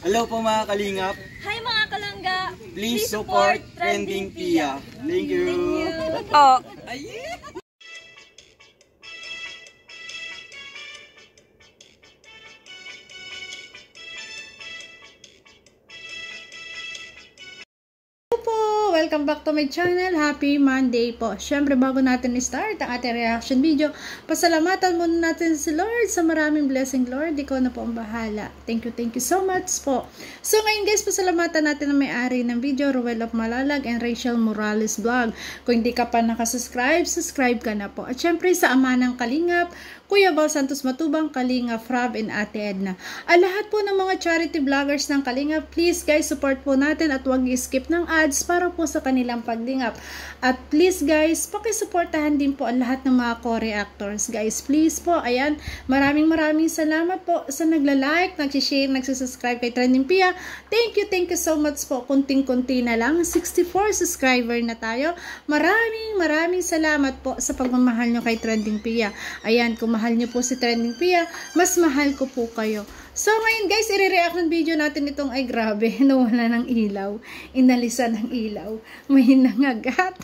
Hello po mga kalingap. Hi mga kalangga. Please support Trending Pia. Thank you. Oh. Welcome back to my channel. Happy Monday po. Syempre bago natin i-start ang ating reaction video, pasalamatan muna natin si Lord sa maraming blessing. Lord, ikaw na po ang bahala. Thank you so much po. So ngayon guys, pasalamatan natin ang may-ari ng video, Ruel of Malalag and Rachel Morales Vlog. Kung hindi ka pa nakasubscribe, subscribe ka na po. At syempre sa ama ng Kalingap, Kuya Val Santos Matubang, Kalingap Rob and Ate Edna. Lahat po ng mga charity vloggers ng Kalingap, please guys, support po natin at huwag i-skip ng ads para po sa kanilang pagdingap. At please guys, pakisuportahan din po ang lahat ng mga co-reactors. Guys, please po, ayan, maraming salamat po sa nagla-like, nag-share, nagsusubscribe kay Trending Pia. Thank you so much po. Kunting-kunti na lang, 64 subscriber na tayo. Maraming salamat po sa pagmamahal nyo kay Trending Pia. Ayan, kung mahal nyo po si Trending Pia, mas mahal ko po kayo. So ngayon guys, i-react ng video natin itong ay grabe, nawala ng ilaw, inalisan ng ilaw, may nangagat.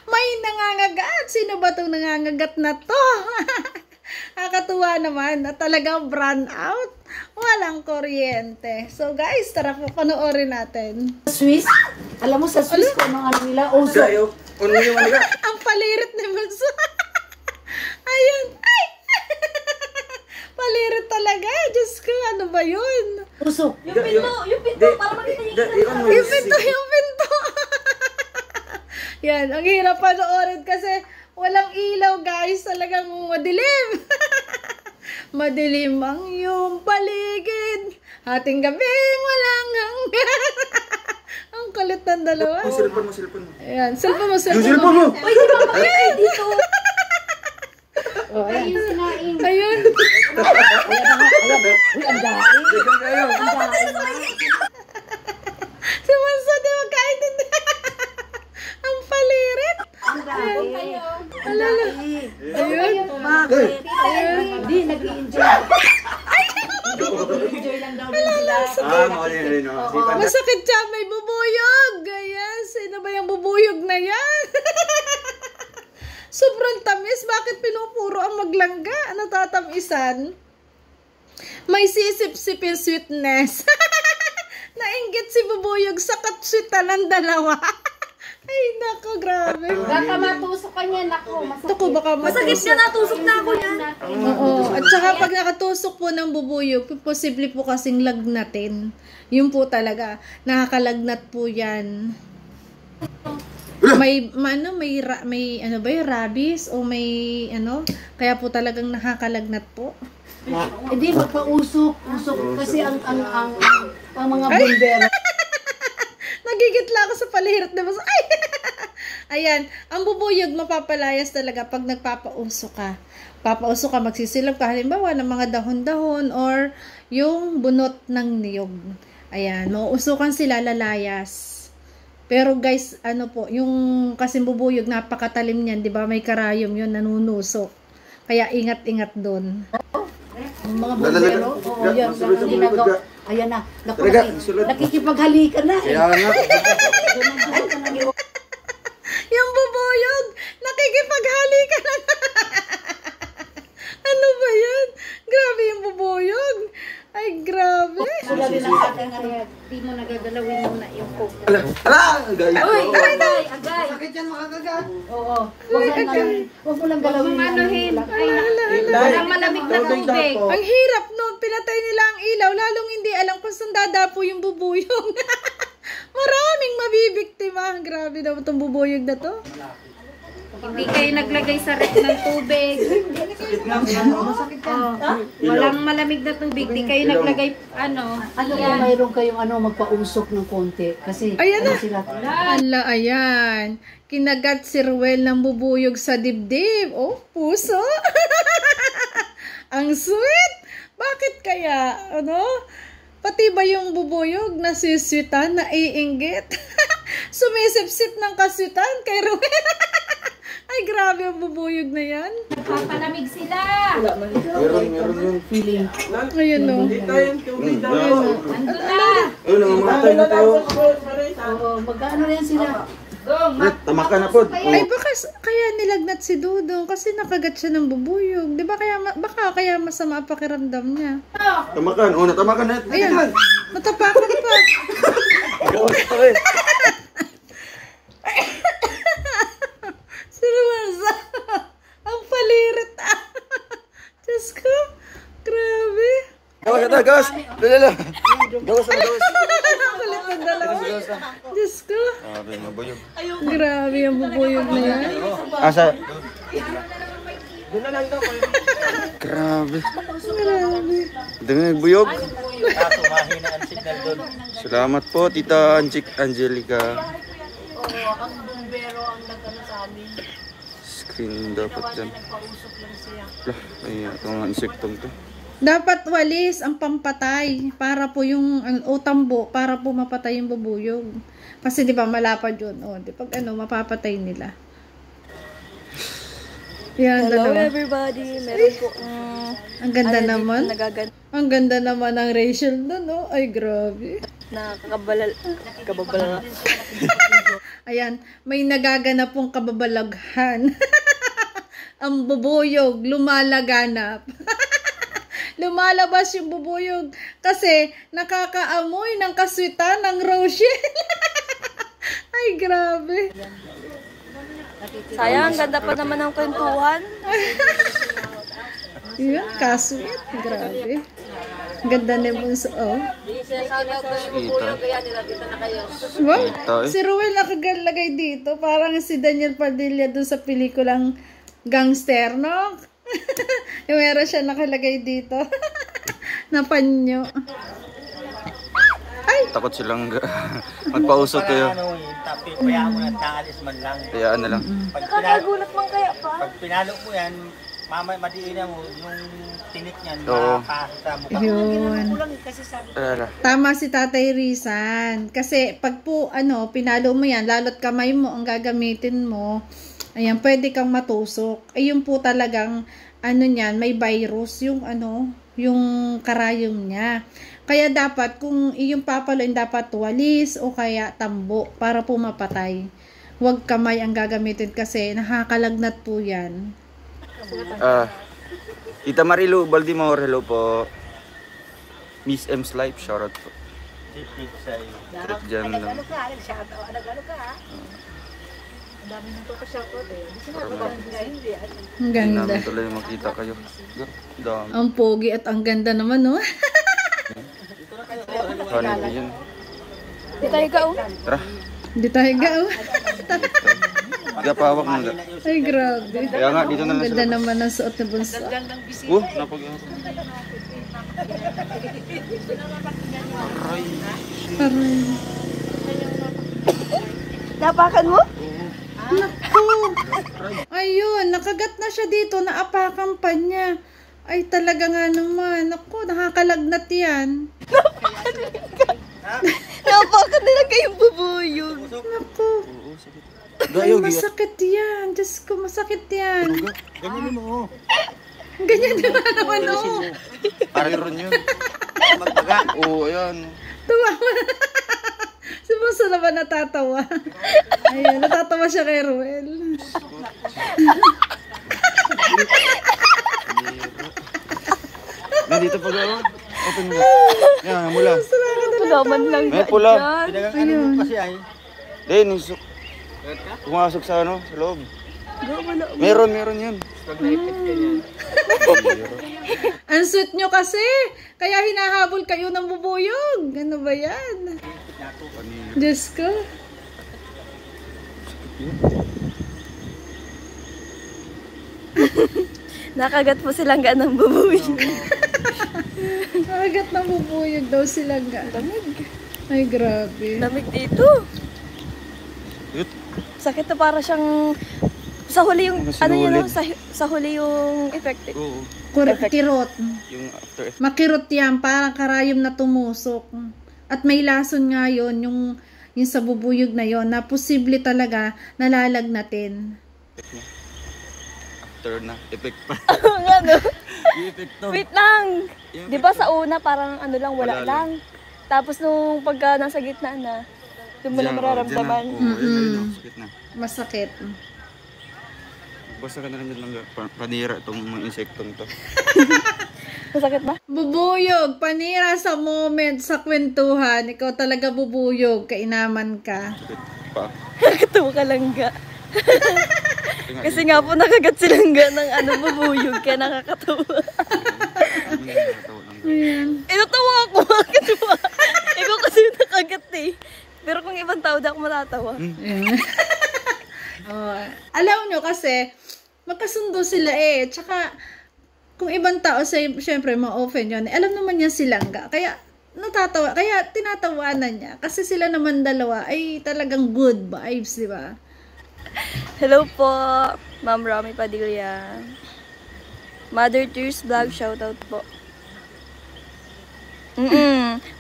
May nangangagat. Sino ba itong nangangagat na to? Nakakatuwa naman na talagang brand out. Walang kuryente. So guys, tara po panoorin natin. Swiss? Alam mo sa Swiss ko ano nila? Oso. Ang palirit ni Bunso. Ayun. Ay! Palirit talaga. Diyos ko, ano ba yun? Oso. Yung pinto, para makita Yung pinto. Yan, ang hirap panoorin kasi walang ilaw guys. Talagang madilim. Madilim ang iyong paligid. Ating gabing walang hanggan. Ang kulit ng dalawa. Cellphone mo. Ayan, cellphone mo. Uy, di ba makita dito? Oh, ayun sinain. Ayun. Si Manso, di magkaintindi. Ang palirit. Ang dami kayo. Alala. Ayun. Bakit? Hindi, nag-i-enjoy. Enjoy lang daw sila. Mali na rin. Masakit siya, may bubuyog. Ayan, sino ba yung bubuyog na yan? Sobrang tamis. Bakit pinupuro ang maglangga? Natatamisan? May sisip-sipin sweetness. Nainggit si bubuyog sa katswitan ng dalawa. Ay, nako, grabe. Baka matusok ka niya, nako. Naku, baka Masakit matusok. niya, natusok na ako yan. Oo. At saka pag nakatusok po ng bubuyog, posible po kasing lagnatin. Yun po talaga. Nakakalagnat po yan. May ano ba yung rabies o may ano, kaya po talagang nakakalagnat po. Hindi, magpa-usok. Usok. Kasi ang mga bumbero. Nagigitla ako sa palihirat na mas. Ay! Ayan, ang bubuyog mapapalayas talaga pag nagpapausok ka. Papausok ka, magsisilap ka halimbawa ng mga dahon-dahon or yung bunot ng niyog. Ayan, mauusukan sila, lalayas. Pero guys, ano po, yung kasing bubuyog, napakatalim niyan, di ba? May karayom yun, nanunusok. Kaya ingat-ingat doon. Ang mga bumbero. Oo, yan. Ayan na. Naku, nakikipaghalikan na. Kaya nga. Yung bubuyog, nakikipaghalikan na. Ano ba yan? Grabe yung bubuyog. Ay, grabe. Sula din ang ating ariya. Di mo nagagalawin mo na yung coke. Agay. Agay. Sakit yan makakagat. Oo. Huwag mo lang galawin. Manuhin. Walang malamig na tubig. Ang hirap nun. Pinatay nila ang ilaw. Lalong hindi alam kung saan dadapo yung bubuyog. Maraming mabibiktima. Grabe daw itong bubuyog na to. Hindi kayo naglagay sa rep ng tubig. Walang malamig na tubig. Hindi kayo naglagay, ano. Ano kung mayroon kayong magpausok ng konti? Kasi Ayan na. sila. Ala, ayan. Kinagat si Ruel ng bubuyog sa dibdib. Oh, puso. Ang sweet. Bakit kaya? Ano? Pati ba yung bubuyog nasiswitan, naiinggit? Sumisip-sip ng kaswitan kay Ruel. Ay, grabe ang bubuyog na yan. Nagpapalamig sila. Meron yung feeling. Ayun o. Andun na tayo na tayo. Oo, magkaano na yan sila? Tama ka na po. Ay, baka kaya nilagnat si Dudong kasi nakagat siya ng bubuyog. Di ba kaya, baka kaya masama ang pakiramdam niya. Tamakan. O, natamakan na. Ayan, natapakan pa. Gawas pa rin. Sinuwansa. Ang palirit ah. Diyos ko, grabe. Gawas na, gawas. Lala. Gawas na, gawas. Kulit ang dalawa. Diyos ko, Sabi mo, buyog. grabe ang bubuyog na yan. Asa? Grabe. Grabe. Dami nagbuyog. Salamat po, Tita Angelica. Oo, ang bumbero ang nagkano sa amin. Screen dapat dyan. Nagpausok lang siya. Lah, ay, ito nga insektong to. Dapat walis ang pampatay para po yung utambo para po mapatay yung bubuyog. Kasi di ba malapad yun. O, di pag mapapatay nila. Yan, Hello dalawa. everybody, meron po Ang ganda naman. nagagan Ang ganda naman ng Rachel na, no? Ay, grabe. na kababalala. Ayan, may nagaganap pong kababalaghan. Ang bubuyog, lumalaganap. Lumalabas yung bubuyog kasi nakakaamoy ng kaswitan ng Rochelle. Ay, grabe. Sayang, ganda pa naman ng kwentuhan. Yun, kaswit. Grabe. Ganda ni Bunso. Oh. Wow, si Ruel nakagalagay dito. Parang si Daniel Padilla doon sa pelikulang Gangster, no? Yung meron siya nakalagay dito. Na panyo. Takot silang magpausok kayo. Kayaan na lang. Nakakagulat man kaya pa. Pag pinalo mo yan, madiin mo yung tinik niyan, Oo. makapasok sa mukha. Yun. Alala. Tama si Tatay Rizan. Kasi pag po, pinalo mo yan, lalo't kamay mo ang gagamitin mo, ayan, pwede kang matusok. Ayun po talagang, niyan, may virus, yung karayom niya. Kaya dapat, kung iyong papaloin, dapat walis o kaya tambo para po mapatay. Huwag kamay ang gagamitin kasi nakakalagnat po yan. Tita Marilu Baldimore, hello po. Miss M's Life, shoutout po. Tip sa'yo. Trip dyan lang. Nag-ano ka? Ha? Ang dami nang shoutout eh. Hindi sinabi nga hindi. Ang Hindi ganda. namin tuloy makita kayo. Dami. Ang pogi at ang ganda naman, no? Paano yun? Di tayo ka oh. Tara. Hindi tayo gao. Gapawak mo. Ay, grabe. Kaya nga, dito na Ang lang ganda sila. naman ng suot ni Bunso. Napag-ahap. Aray. Napakan mo? Naku. Ayun, nakagat na siya dito. Naapakan pa niya. Ay, talaga nga naman. Naku, nakakalagnat yan. Napakan nila kayong bubuyog. Naku. Ay, masakit yan. Diyos ko, masakit yan. Ganyan mo. Ganyan din naman, oh. Iron yun. Magpaga. Oo, ayan. Tumawa. Si Bunso naman natatawa. Ayun, natatawa siya kay Ruel. Nandito pa gano'n. Open mo. Yan, mula. Pulaman lang May pula. Pinagkakaano mo kasi ay. Then, pumasok sa sa loob. Meron yun. Ang sweet nyo kasi. Kaya hinahabol kayo ng bubuyog. Ano ba yan? Diyos ko. Nakagat po silang ganang bubuyog. Nakagat ng bubuyog daw sila ga. Ay, grabe. Lamig dito. Yut. Sakit na para siyang sa huli yung Mga ano yun sinulid. no? sa huli yung effective. Oo. Kirot. Yung after effect. Makirot yan. Parang karayom na tumusok. At may lason nga yun. Yung sa bubuyog na yon na posible talaga nalalagnatin. After na. Effect pa. Ano? Yung effect to. Wait lang. Yung 'Di ba sa una parang ano lang wala Wala lang. lang. Tapos nung pagka nasa gitna na, doon mo na mararamdaman. Sakit na. Masakit. Basta ka na rin lang panira itong mga insektong to. Masakit ba? Bubuyog, panira sa moment, sa kwentuhan. Ikaw talaga bubuyog, kainaman ka. Sakit pa. Nakakatawa ka lang ga. Kasi nga po nakagat silang ga ng bubuyog, kaya nakakatawa. Natawa ako, nakakatawa. Ikaw kasi nakagat eh. Pero kung ibang tao, di ako matatawa. Oh, alam nyo kasi, magkasundo sila eh. Tsaka, kung ibang tao, syempre, ma-offen yun. Alam naman niya silang ga. Kaya, natatawa. Kaya, tinatawanan niya. Kasi sila naman dalawa ay talagang good vibes, di ba? Hello po, Ma'am Rami Padilla. Mother Tears Vlog, shoutout po.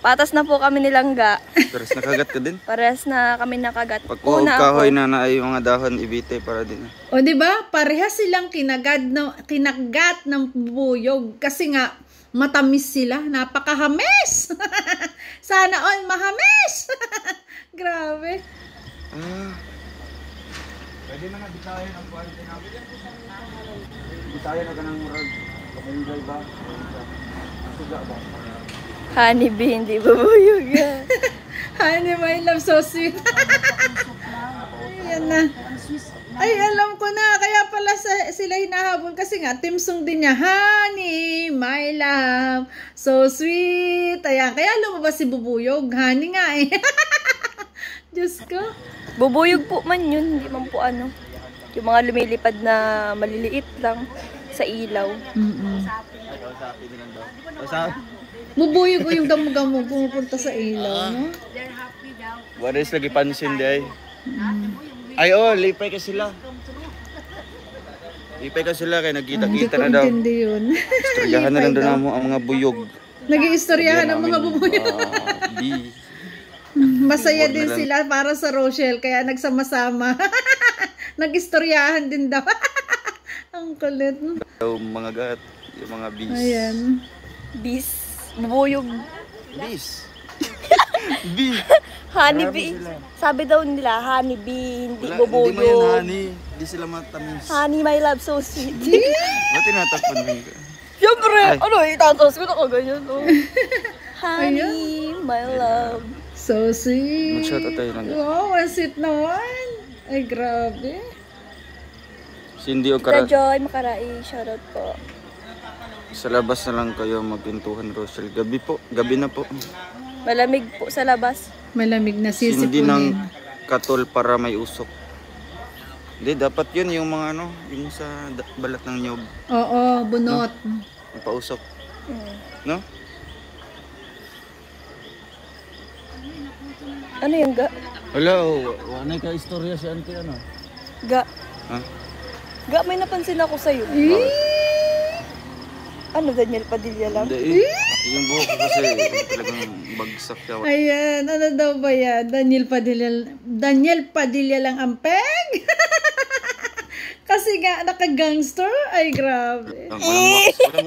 Patas na po kami nilangga. Pero nakagat ka din. Parehas na kami nakagat. Pag kahoy na ay yung mga dahon, ibite para din. O, di ba? Parehas silang kinagat ng bubuyog. Kasi nga, matamis sila. Napakahamis! Sana all mahamis! Grabe. Pwede na nga bitayan ang buwan din namin. Bitayan na ka ng murag. Pag-enjoy ba? Suga ba? Honeybee, hindi bubuyog. Honey, my love, so sweet. Ayan na. Ay, alam ko na. Kaya pala sila hinahabol. Kasi nga, timsong din niya. Honey, my love, so sweet. Ayan. Kaya lumabas si Bubuyog. Honey nga eh. Diyos ko. Bubuyog po man yun, hindi man po ano. Yung mga lumilipad na maliliit lang sa ilaw. Bubuyog yung gamo-gamo pumupunta sa ilaw, no? What is lagi pansin di ay? Ay lipay ka sila. Lipay ka sila kaya nagkita-kita na daw. Hindi yun. Istoryahan na lang doon mo ang mga buyog. Nag-iistoryahan ang mga bubuyog. B. Masaya din sila para sa Rochelle, kaya nagsama-sama. Nag-istoryahan din daw. Ang kulit. Yung mga gat, yung mga bees. Ayan. Bees. Bubuyog. Bees. Bee. Honeybee. Sabi daw nila, honeybee, hindi Hindi mo yan bubuyog. honey. Hindi sila matamis. Honey, my love, so sweet. Ba't tinatakpan mo yun? Siyempre, Ay. itatos ko na ako ganyan. Oh. Honey, my love. So sweet. Mag-shoutout tayo lang. Wow, ang sweet naman. Ay, grabe. Cindy o Tita Joy, Makarai, shoutout po. sa labas na lang kayo magpintuhan, Rochelle. Gabi po. Gabi na po. Malamig po sa labas. Malamig na Hindi ng sisipunin. katol para may usok. Hindi, dapat yun yung mga yung sa balat ng nyog. Oo, bunot. Yung pausok. No? Ano yung ga? Hello, wanay ka istorya si auntie Ga. Ha? Ga, may napansin ako sa'yo. Ano, Daniel Padilla lang? Hindi yung buhok ko kasi talagang bagsak siya. Ayan, ano daw ba yan? Daniel Padilla lang ang peg? Kasi nga, naka-gangster? Ay, grabe. Walang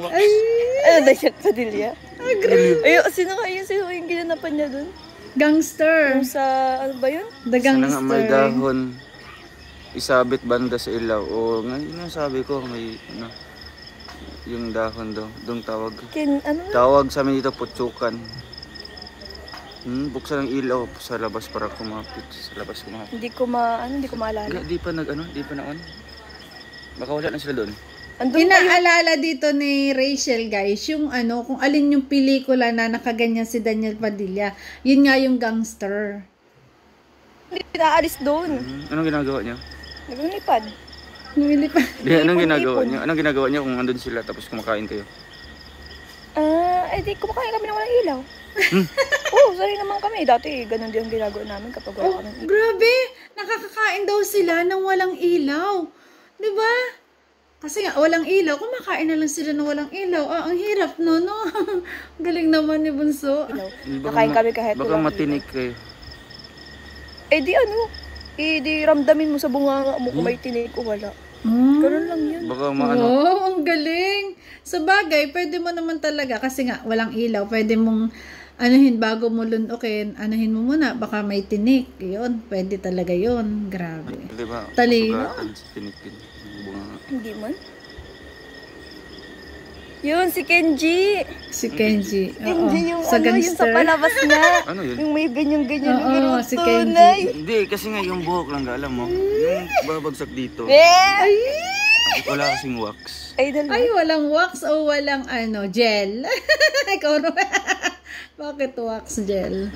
wax. Ano, Daniel Padilla? Ay, sino yung ginanapan niya dun? Gangster. Yung sa, ano ba yun? The Sana nga may gangster. dahon. Isabit banda sa ilaw. O, ngayon ang sabi ko, may, yung dahon daw. Doong tawag. Ano? Tawag sa amin dito, putsukan. Buksan ang ilaw sa labas para kumapit. Sa labas kumapit. Hindi ko maalala. Di pa na-on. Baka wala na sila doon. Andun Inaalala dito ni Rachel, guys, yung kung alin yung pelikula na nakaganyan si Daniel Padilla. Yun nga yung gangster. Hindi pinaalis doon. Anong ginagawa niya? Naglilipad. Lumilipad. Anong ginagawa niya? Anong ginagawa niya kung andun sila tapos kumakain kayo? Di kumakain kami ng walang ilaw. Oo, sorry naman kami. Dati, ganun din ang ginagawa namin kapag wala kami ilaw. Grabe! Nakakakain daw sila ng walang ilaw. Diba? Kasi nga, walang ilaw. Kumakain na lang sila ng walang ilaw. Ang hirap, no? Galing naman ni Bunso. Nakain kami kahit Baka walang matinik kayo. di ramdamin mo sa bunganga mo kung may tinig o wala. Ganun lang yun. Baka Oh, ang galing. Sa bagay, pwede mo naman talaga. Kasi nga, walang ilaw. Pwede mong anuhin bago mo lunukin, anuhin mo muna, baka may tinik. Yun, pwede talaga yun. Grabe. Di ba? Talino. Sugatan sa tinikin. Bunga. Hindi man. Yun, si Kenji. Si Kenji. Oo. Kenji yung Sa ano, yung sa gangster. palabas niya. Ano yun? Yung may ganyan-ganyan. Oo, yung si tunay. Hindi, kasi nga yung buhok lang, alam mo. Yung babagsak dito. Wala kasing wax. Idol. Ay, walang wax o walang ano, gel. Ikaw naman. Bakit wax gel?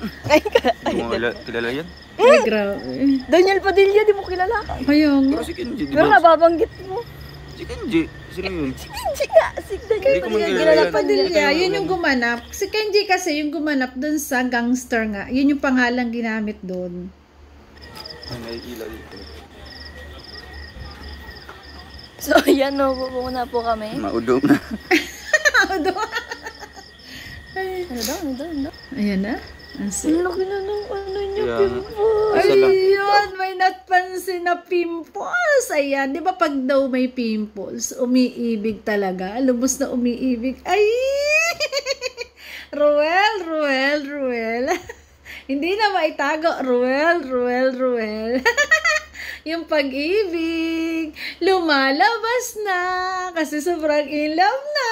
Kilala yan? Ay, grabe. Daniel Padilla, di mo kilala. Ayun. Pero si Kenji, di Pero ba? nababanggit mo. Si Kenji. Sino yun? Kenji nga. Si Daniel Hindi ko man Padilla. kilala Kilala yan. pa din. Padilla, yun yung gumanap. Si Kenji kasi yung gumanap dun sa gangster nga. Yun yung pangalang ginamit dun. Ay, may ilaw dito. So, yan no. Pupunta po kami. Maudong na. Ano daw? Ano daw? Ayan na. Ang Ang laki na ng ano niya, Yeah. pimple. Isa lang. ayun, may napansin na pimples. Ayan, di ba pag daw may pimples, umiibig talaga. Lubos na umiibig. Ay! Ruel. Hindi na maitago. Ruel. Yung pag-ibig, lumalabas na. Kasi sobrang in love na.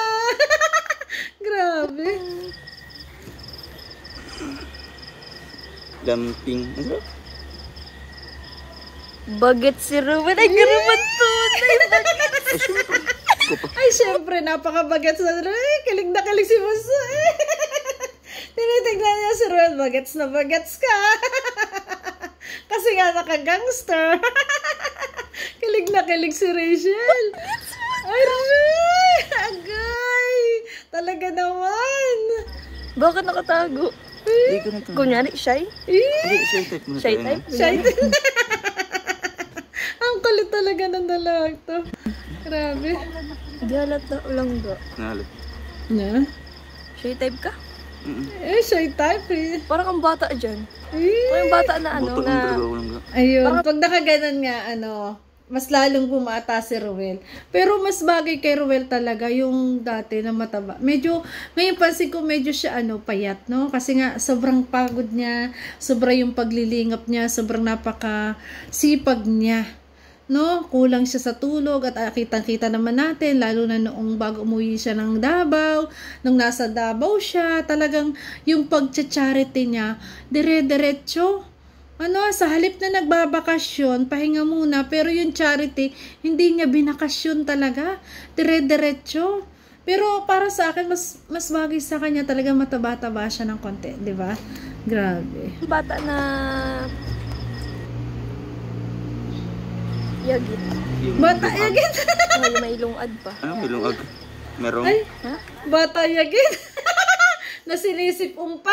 Grabe. Damping. Ano? Baget si Ruben. Ay, garaman to. Ay, syempre, napakabagat sa kilig na kilig si Bunso. Tinitignan niya si Ruel, bagets na bagets ka. Kasi nga naka-gangster. Kilig na kilig si Rachel. Ay, Ruel! Agay! Talaga naman. Bakit nakatago? Hindi ko na ito. Kunyari, shy? Hindi, shy type mo na Shy tayo, type? no? Siya Ang kulit talaga ng dalag to. Grabe. Di halata lang ba? Nahalap. Na? Shy type ka? Eh, shy type eh. Parang kang bata dyan. Eh. Parang bata na ano Buto na... ang talaga walang ga. Ayun, pag nakaganan nga, mas lalong bumata si Ruel. Pero mas bagay kay Ruel talaga yung dati na mataba. Medyo, ngayon pansin ko medyo siya payat, no? Kasi nga sobrang pagod niya, sobra yung paglilingap niya, sobrang napaka-sipag niya. No? Kulang siya sa tulog at kitang-kita naman natin, lalo na noong bago umuwi siya ng Davao, nung nasa Davao siya, talagang yung pag-charity niya, dire-diretso. Sa halip na nagbabakasyon, pahinga muna, pero yung charity, hindi niya binakasyon talaga. Dire-diretso. Pero para sa akin, mas bagay sa kanya talaga mataba-taba siya ng konti, di ba? Grabe. Bata na... Yagit. Bata yagit. Oh, may lungad pa. Ano, may lungag? Merong? Ay, bata yagit. Na sinisip umpa.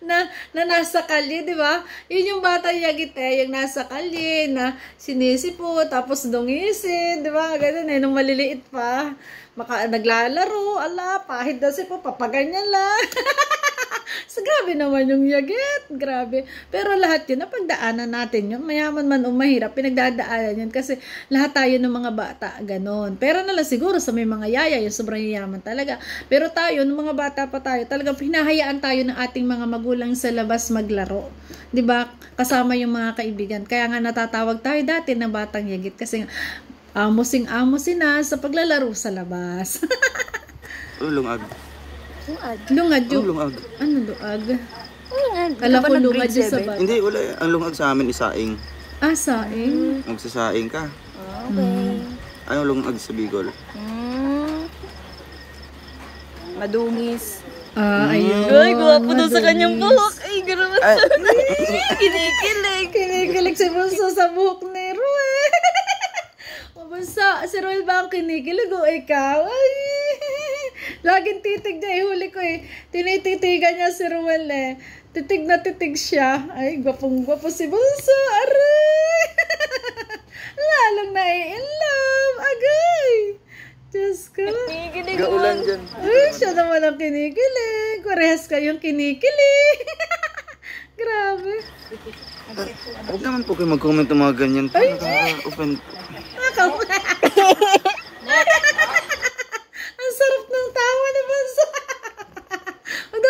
na nasa kalye, di ba? Yun yung bata yagit yung nasa kalye, na sinisipo, tapos dungisin, di ba? Ganun nung maliliit pa. Naglalaro, pahid na sipo, papaganyan lang. So, grabe naman yung yagit. Grabe. Pero lahat yun, napagdaanan natin yun. Mayaman man o mahirap, pinagdadaanan yun. Kasi lahat tayo ng mga bata, ganon. Pero nalang siguro sa may mga yaya, yung sobrang yayaman talaga. Pero tayo, ng mga bata pa tayo, talagang hinahayaan tayo ng ating mga magulang sa labas maglaro. 'Di ba? Kasama yung mga kaibigan. Kaya nga natatawag tayo dati na batang yagit. Kasi nga, amusing-amusin na sa paglalaro sa labas. Lungag. Lungad? Lungad yung... Lungag. Ano lungag? Lungad? Alam ko lungad yung sa bata. Hindi, wala. Ang lungag sa amin isaing. Saing. Magsasaing ka. Okay. Ano lungag sa Bicol? Madungis. Ayun. Ay, gwapo daw sa kanyang buhok. Ay, garaman Ay. Kinikilig. Kinikilig si Bunso sa buhok ni Ruel. O Bunso, si Ruel ba ang kinikilig o ikaw? Ay, laging titig niya. Huli ko tinititigan niya si Ruel Titig na titig siya. Ay, gwapong-gwapo si Bunso. Aray! Lalong na-in love. Agay! Diyos ko. Kinikilig. Gaulan dyan. Ay, siya naman ang kinikilig. Parehas kayong kinikilig. Grabe. Huwag naman po kayo mag-comment ng mga ganyan. Nakaka-offend. Ang sarap ng tawa ni Bunso. Ano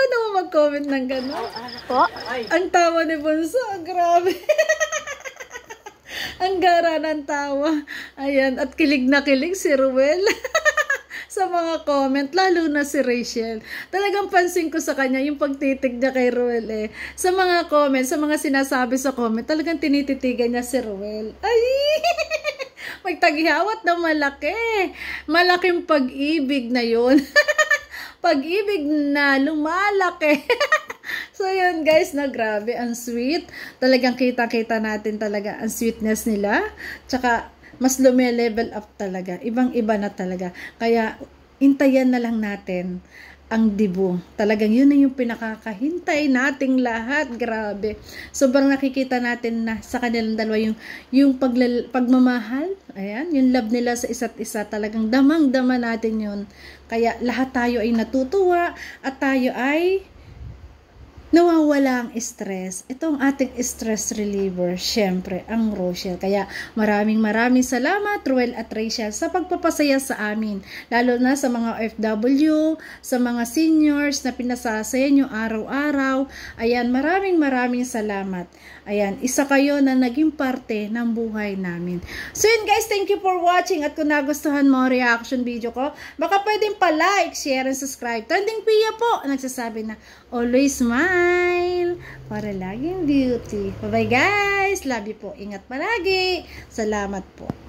mag-comment ng gano'n. Po? Ang tawa ni Bunso, grabe. Ang gara ng tawa. Ayan, at kilig na kilig si Ruel. Sa mga comment, lalo na si Rachel. Talagang pansin ko sa kanya yung pagtitig niya kay Ruel eh. Sa mga comment, sa mga sinasabi sa comment, talagang tinititigan niya si Ruel. Ay! Magtagihawat na malaki. Malaking pag-ibig na yun. Pag-ibig na lumalaki. So yun guys, na grabe, ang sweet. Talagang kita-kita natin talaga ang sweetness nila. Tsaka mas lume-level up talaga. Ibang-iba na talaga. Kaya intayan na lang natin ang dibu. Talagang yun na yung pinakakahintay nating lahat. Grabe. Sobrang nakikita natin na sa kanilang dalawa yung pagmamahal. Ayan, yung love nila sa isa't isa. Talagang damang-dama natin yun. Kaya lahat tayo ay natutuwa at tayo ay nawawala ang stress. Ito ang ating stress reliever, syempre, ang Rochelle. Kaya maraming salamat, Ruel at Rachel, sa pagpapasaya sa amin. Lalo na sa mga OFW, sa mga seniors na pinasasaya nyo araw-araw. Ayan, maraming salamat. Ayan, isa kayo na naging parte ng buhay namin. So yun guys, thank you for watching. At kung nagustuhan mo ang reaction video ko, baka pwedeng pa-like, share, and subscribe. Trending Pia po, nagsasabi na, always smile para laging beauty. Bye-bye guys. Love you po. Ingat palagi. Salamat po.